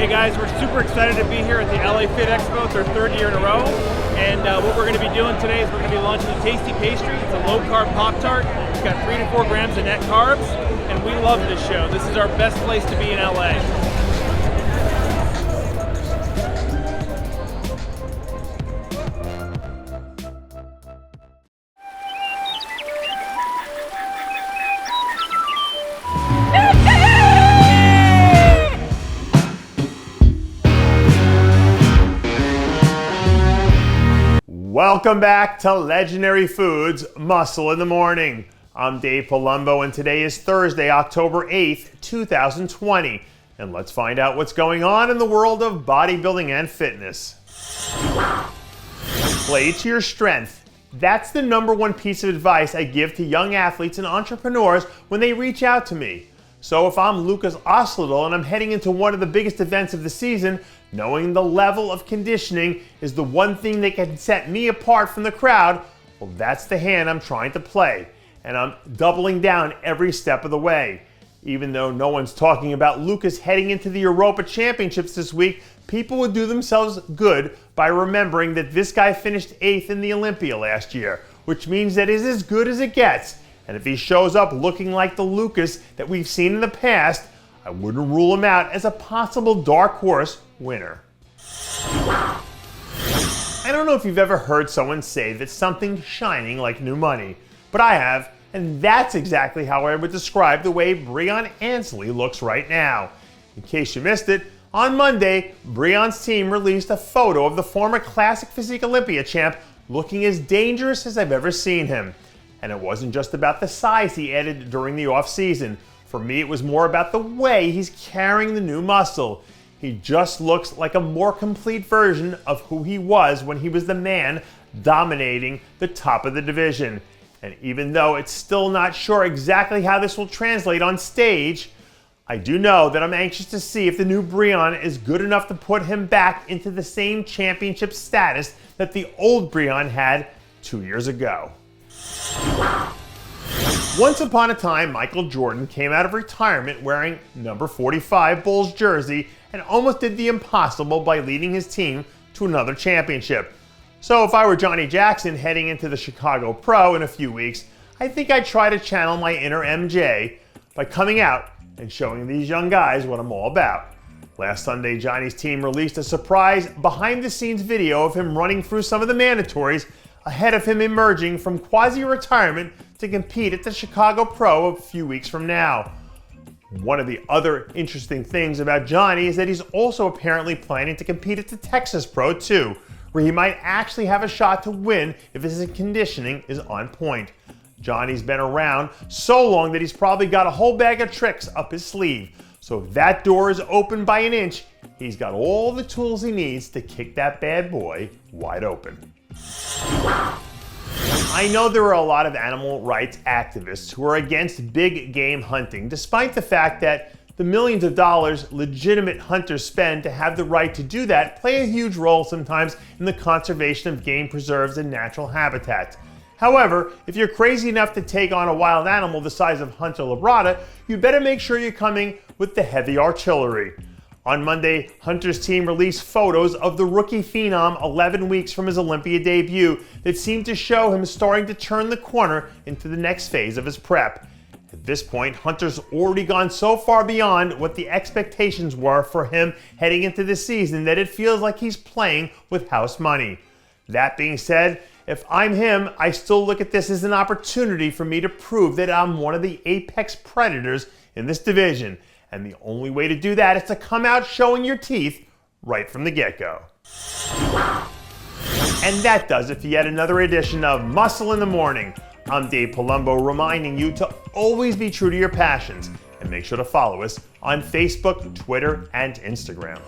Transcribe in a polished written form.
Hey guys, we're super excited to be here at the LA Fit Expo. It's our third year in a row. And what we're going to be doing today is we're going to be launching a tasty pastry. It's a low-carb Pop-Tart. It's got 3 to 4 grams of net carbs. And we love this show. This is our best place to be in LA. Welcome back to Legendary Foods, Muscle in the Morning. I'm Dave Palumbo, and today is Thursday, October 8th, 2020. And let's find out what's going on in the world of bodybuilding and fitness. Play to your strength. That's the number one piece of advice I give to young athletes and entrepreneurs when they reach out to me. So if I'm Lukas Osladil and I'm heading into one of the biggest events of the season, knowing the level of conditioning is the one thing that can set me apart from the crowd, well, that's the hand I'm trying to play. And I'm doubling down every step of the way. Even though no one's talking about Lukas heading into the Europa Championships this week, people would do themselves good by remembering that this guy finished 8th in the Olympia last year, which means that it's as good as it gets. And if he shows up looking like the Lukas that we've seen in the past, I wouldn't rule him out as a possible dark horse winner. I don't know if you've ever heard someone say that something's shining like new money, but I have, and that's exactly how I would describe the way Breon Ansley looks right now. In case you missed it, on Monday, Breon's team released a photo of the former Classic Physique Olympia champ looking as dangerous as I've ever seen him. And it wasn't just about the size he added during the off-season. For me, it was more about the way he's carrying the new muscle. He just looks like a more complete version of who he was when he was the man dominating the top of the division. And even though it's still not sure exactly how this will translate on stage, I do know that I'm anxious to see if the new Breon is good enough to put him back into the same championship status that the old Breon had 2 years ago. Once upon a time, Michael Jordan came out of retirement wearing number 45 Bulls jersey and almost did the impossible by leading his team to another championship. So if I were Johnnie Jackson heading into the Chicago Pro in a few weeks, I think I'd try to channel my inner MJ by coming out and showing these young guys what I'm all about. Last Sunday, Johnny's team released a surprise behind-the-scenes video of him running through some of the mandatories ahead of him emerging from quasi-retirement to compete at the Chicago Pro a few weeks from now. One of the other interesting things about Johnny is that he's also apparently planning to compete at the Texas Pro too, where he might actually have a shot to win if his conditioning is on point. Johnny's been around so long that he's probably got a whole bag of tricks up his sleeve. So if that door is open by an inch, he's got all the tools he needs to kick that bad boy wide open. I know there are a lot of animal rights activists who are against big game hunting, despite the fact that the millions of dollars legitimate hunters spend to have the right to do that play a huge role sometimes in the conservation of game preserves and natural habitats. However, if you're crazy enough to take on a wild animal the size of Hunter Labrada, you better make sure you're coming with the heavy artillery. On Monday, Hunter's team released photos of the rookie phenom 11 weeks from his Olympia debut that seemed to show him starting to turn the corner into the next phase of his prep. At this point, Hunter's already gone so far beyond what the expectations were for him heading into the season that it feels like he's playing with house money. That being said, if I'm him, I still look at this as an opportunity for me to prove that I'm one of the apex predators in this division. And the only way to do that is to come out showing your teeth right from the get-go. And that does it for yet another edition of Muscle in the Morning. I'm Dave Palumbo, reminding you to always be true to your passions and make sure to follow us on Facebook, Twitter, and Instagram.